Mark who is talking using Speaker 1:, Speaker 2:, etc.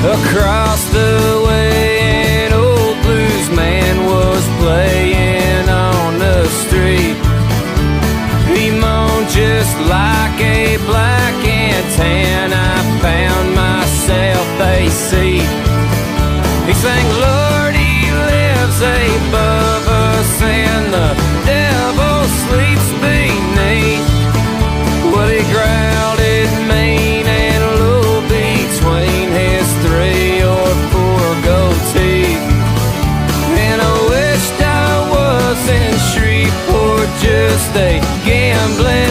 Speaker 1: Across the way, an old blues man was playing on the street. He moaned just like a black and tan. I found myself a seat. He sang, Lord, he lives above us, and the devil sleeps beneath. Well, he growled at mean and low between his 3 or 4 gold teeth. And I wished I was in Shreveport, just a gambling